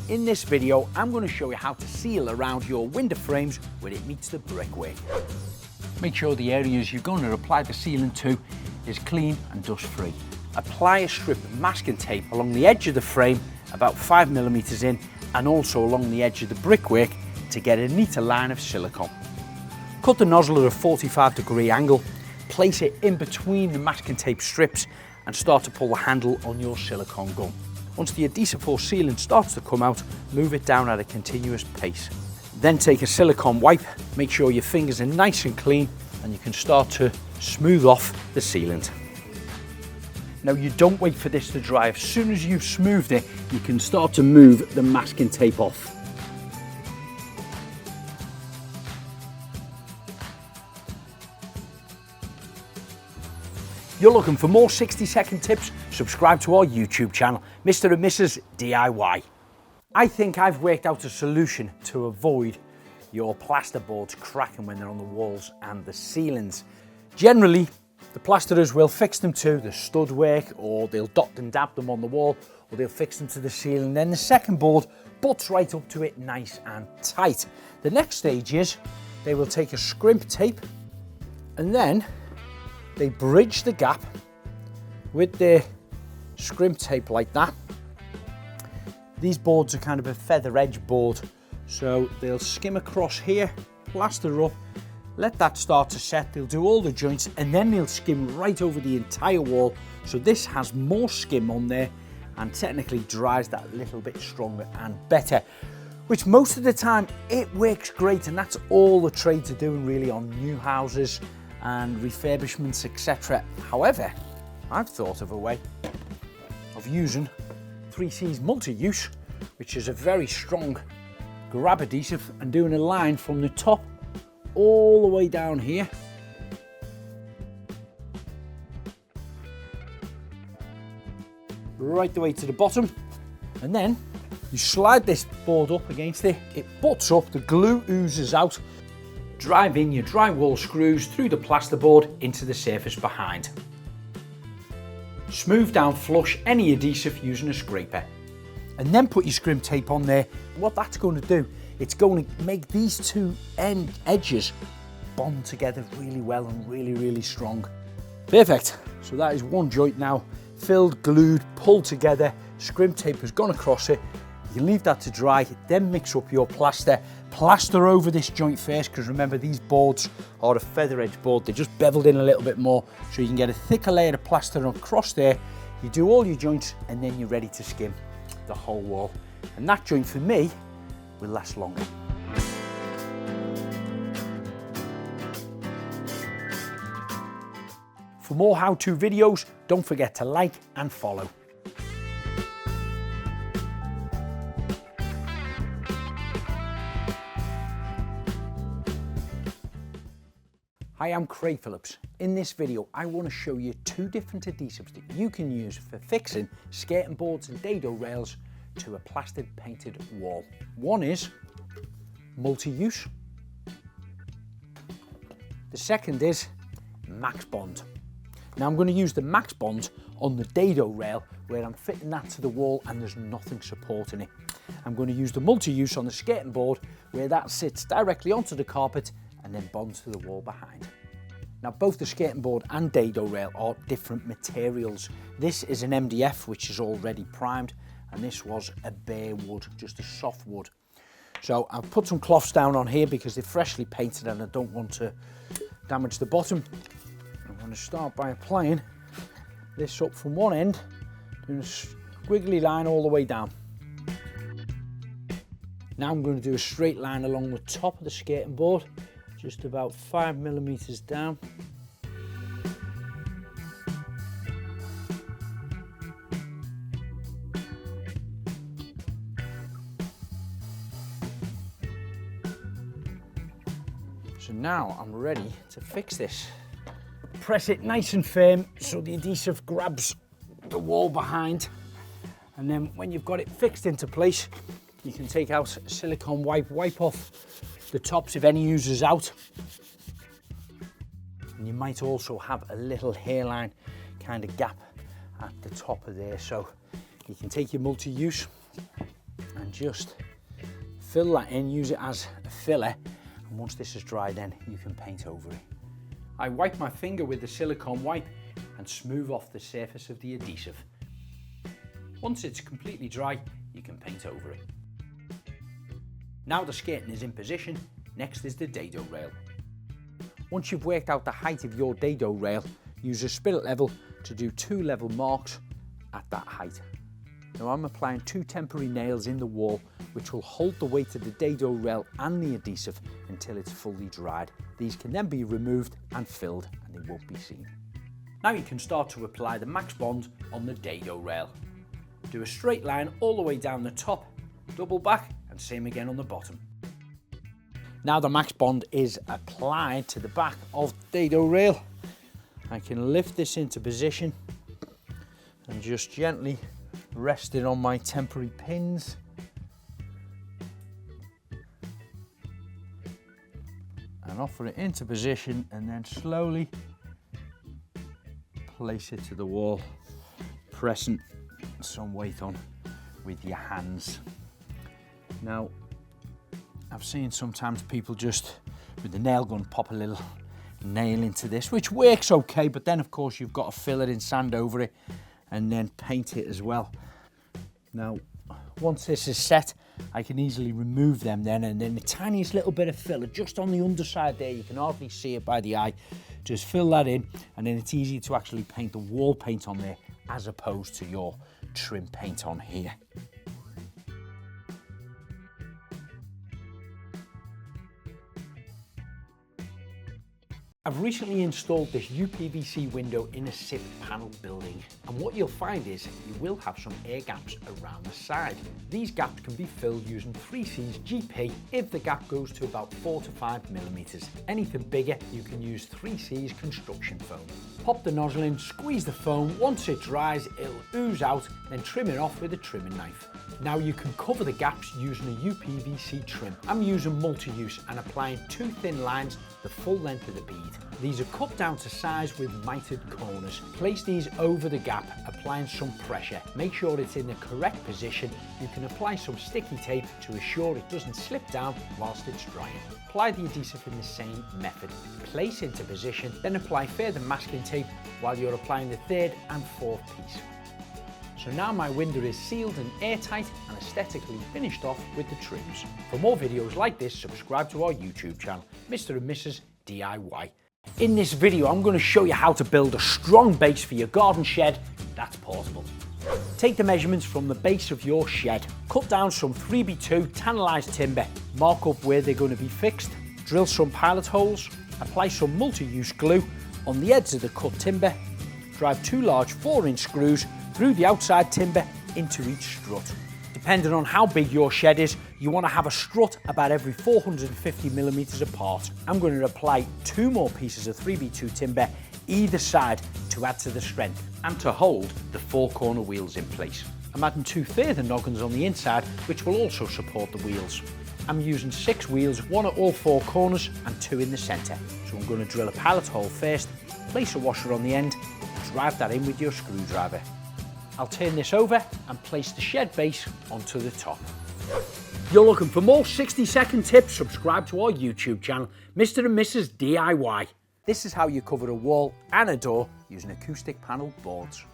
In this video, I'm going to show you how to seal around your window frames where it meets the brickwork. Make sure the areas you're going to apply the sealant to is clean and dust free. Apply a strip of masking tape along the edge of the frame about 5mm in, and also along the edge of the brickwork to get a neater line of silicone. Cut the nozzle at a 45-degree angle, place it in between the masking tape strips and start to pull the handle on your silicone gun. Once the adhesive or sealant starts to come out, move it down at a continuous pace. Then take a silicone wipe, make sure your fingers are nice and clean, and you can start to smooth off the sealant. Now you don't wait for this to dry. As soon as you've smoothed it, you can start to move the masking tape off. You're looking for more 60-second tips? Subscribe to our YouTube channel, Mr. and Mrs. DIY. I think I've worked out a solution to avoid your plasterboards cracking when they're on the walls and the ceilings. Generally, the plasterers will fix them to the stud work, or they'll dot and dab them on the wall, or they'll fix them to the ceiling. Then the second board butts right up to it nice and tight. The next stage is they will take a scrimp tape and then they bridge the gap with their scrimp tape like that. These boards are kind of a feather edge board, so they'll skim across here, plaster up, let that start to set. They'll do all the joints and then they'll skim right over the entire wall. So this has more skim on there and technically dries that little bit stronger and better, which most of the time it works great, and that's all the trades are doing really on new houses and refurbishments, etc. However, I've thought of a way of using 3C's multi-use, which is a very strong grab adhesive, and doing a line from the top all the way down here. Right the way to the bottom, and then you slide this board up against it, it butts up, the glue oozes out. Drive in your drywall screws through the plasterboard into the surface behind. Smooth down flush any adhesive using a scraper, and then put your scrimp tape on there. What that's going to do, it's going to make these two edges bond together really well and really strong. Perfect. So that is one joint now filled, glued, pulled together. Scrimp tape has gone across it. You can leave that to dry, then mix up your plaster. Plaster over this joint first, because remember, these boards are a feather edge board. They're just beveled in a little bit more, so you can get a thicker layer of plaster across there. You do all your joints and then you're ready to skim the whole wall. And that joint for me will last longer. For more how-to videos, don't forget to like and follow. Hi, I'm Craig Phillips. In this video, I want to show you two different adhesives that you can use for fixing skirting boards and dado rails to a plastered painted wall. One is multi-use. The second is Max Bond. Now I'm going to use the Max Bond on the dado rail where I'm fitting that to the wall and there's nothing supporting it. I'm going to use the multi-use on the skirting board where that sits directly onto the carpet and then bonds to the wall behind. Now both the skirting board and dado rail are different materials. This is an MDF which is already primed, and this was a bare wood, just a soft wood. So I've put some cloths down on here because they're freshly painted and I don't want to damage the bottom. I'm going to start by applying this up from one end, doing a squiggly line all the way down. Now I'm going to do a straight line along the top of the skirting board, just about 5mm down. So now I'm ready to fix this. Press it nice and firm so the adhesive grabs the wall behind, and then when you've got it fixed into place, you can take out a silicone wipe off the tops if any oozes out. And you might also have a little hairline kind of gap at the top of there, so you can take your multi-use and just fill that in, use it as a filler, and once this is dry then you can paint over it. I wipe my finger with the silicone wipe and smooth off the surface of the adhesive. Once it's completely dry, you can paint over it. Now the skirting is in position, next is the dado rail. Once you've worked out the height of your dado rail, use a spirit level to do 2 level marks at that height. Now I'm applying 2 temporary nails in the wall which will hold the weight of the dado rail and the adhesive until it's fully dried. These can then be removed and filled and they won't be seen. Now you can start to apply the Max Bond on the dado rail. Do a straight line all the way down the top, double back and same again on the bottom. Now the Max Bond is applied to the back of the dado rail. I can lift this into position and just gently rest it on my temporary pins. And offer it into position and then slowly place it to the wall, pressing some weight on with your hands. Now, I've seen sometimes people just with the nail gun pop a little nail into this, which works okay, but then of course you've got to fill it in sand over it and then paint it as well. Now, once this is set, I can easily remove them then, and then the tiniest little bit of filler just on the underside there, you can hardly see it by the eye. Just fill that in and then it's easy to actually paint the wall paint on there as opposed to your trim paint on here. I've recently installed this UPVC window in a SIP panel building, and what you'll find is you will have some air gaps around the side. These gaps can be filled using 3C's GP if the gap goes to about 4 to 5 millimeters. Anything bigger, you can use 3C's construction foam. Pop the nozzle in, squeeze the foam. Once it dries, it'll ooze out, then trim it off with a trimming knife. Now you can cover the gaps using a UPVC trim. I'm using multi-use and applying 2 thin lines the full length of the bead. These are cut down to size with mitered corners. Place these over the gap, applying some pressure. Make sure it's in the correct position. You can apply some sticky tape to assure it doesn't slip down whilst it's drying. Apply the adhesive in the same method. Place into position, then apply further masking tape while you're applying the 3rd and 4th piece. So now my window is sealed and airtight and aesthetically finished off with the trims. For more videos like this, subscribe to our YouTube channel, Mr. and Mrs. DIY. In this video, I'm going to show you how to build a strong base for your garden shed that's portable. Take the measurements from the base of your shed. Cut down some 3x2 tannalized timber. Mark up where they're going to be fixed. Drill some pilot holes. Apply some multi-use glue on the edge of the cut timber. Drive 2 large 4-inch screws through the outside timber into each strut. Depending on how big your shed is, you want to have a strut about every 450 millimeters apart. I'm going to apply 2 more pieces of 3x2 timber either side to add to the strength and to hold the 4 corner wheels in place. I'm adding 2 further noggins on the inside which will also support the wheels. I'm using 6 wheels, 1 at all 4 corners and 2 in the centre. So I'm going to drill a pilot hole first, place a washer on the end, drive that in with your screwdriver. I'll turn this over and place the shed base onto the top. If you're looking for more 60-second tips, subscribe to our YouTube channel, Mr. and Mrs. DIY. This is how you cover a wall and a door using acoustic panel boards.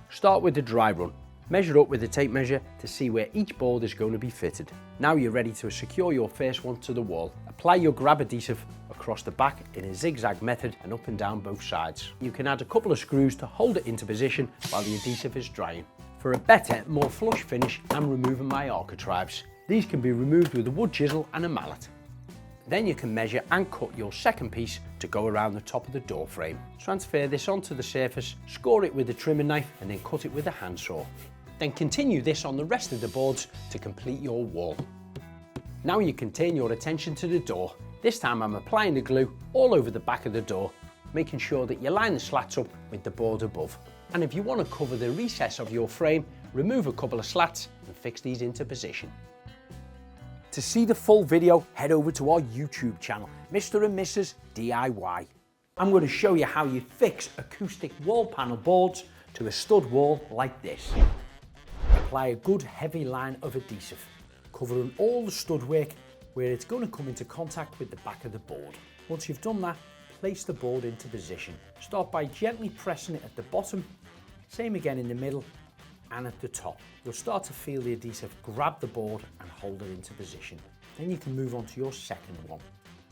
Start with the dry run. Measure up with a tape measure to see where each board is going to be fitted. Now you're ready to secure your first one to the wall. Apply your grab adhesive across the back in a zigzag method and up and down both sides. You can add a couple of screws to hold it into position while the adhesive is drying. For a better, more flush finish, I'm removing my architraves. These can be removed with a wood chisel and a mallet. Then you can measure and cut your second piece to go around the top of the door frame. Transfer this onto the surface, score it with a trimming knife and then cut it with a handsaw. Then continue this on the rest of the boards to complete your wall. Now you can turn your attention to the door. This time I'm applying the glue all over the back of the door, making sure that you line the slats up with the board above. And if you want to cover the recess of your frame, remove a couple of slats and fix these into position. To see the full video, head over to our YouTube channel, Mr. and Mrs. DIY. I'm going to show you how you fix acoustic wall panel boards to a stud wall like this. Apply a good heavy line of adhesive. covering all the stud work where it's going to come into contact with the back of the board. Once you've done that, place the board into position. Start by gently pressing it at the bottom, same again in the middle and at the top. You'll start to feel the adhesive grab the board and hold it into position. Then you can move on to your second one.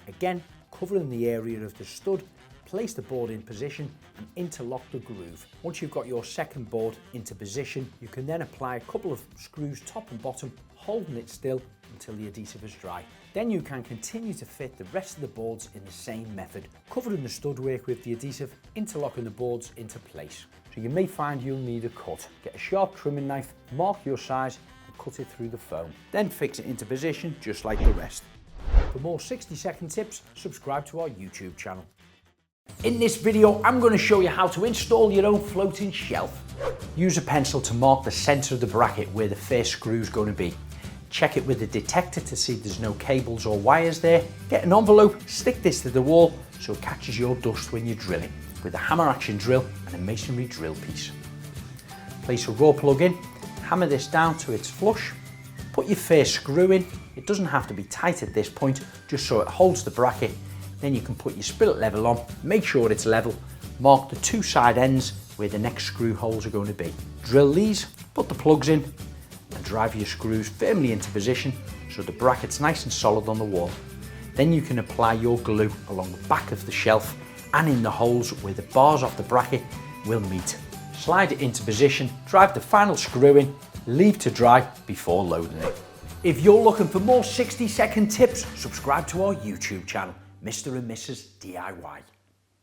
Again, covering the area of the stud, place the board in position and interlock the groove. Once you've got your second board into position, you can then apply a couple of screws top and bottom, holding it still until the adhesive is dry. Then you can continue to fit the rest of the boards in the same method, covering the stud work with the adhesive, interlocking the boards into place. So you may find you'll need a cut. Get a sharp trimming knife, mark your size and cut it through the foam. Then fix it into position just like the rest. For more 60-second tips, subscribe to our YouTube channel. In this video, I'm going to show you how to install your own floating shelf. Use a pencil to mark the centre of the bracket where the first screw is going to be. Check it with a detector to see if there's no cables or wires there. Get an envelope, stick this to the wall so it catches your dust when you're drilling, with a hammer action drill and a masonry drill piece. Place a raw plug in, hammer this down to its flush, put your first screw in. It doesn't have to be tight at this point, just so it holds the bracket. Then you can put your spillet level on, make sure it's level, mark the two side ends where the next screw holes are going to be. Drill these, put the plugs in and drive your screws firmly into position so the bracket's nice and solid on the wall. Then you can apply your glue along the back of the shelf and in the holes where the bars off the bracket will meet. Slide it into position, drive the final screw in, leave to dry before loading it. If you're looking for more 60-second tips, subscribe to our YouTube channel, Mr. and Mrs. DIY.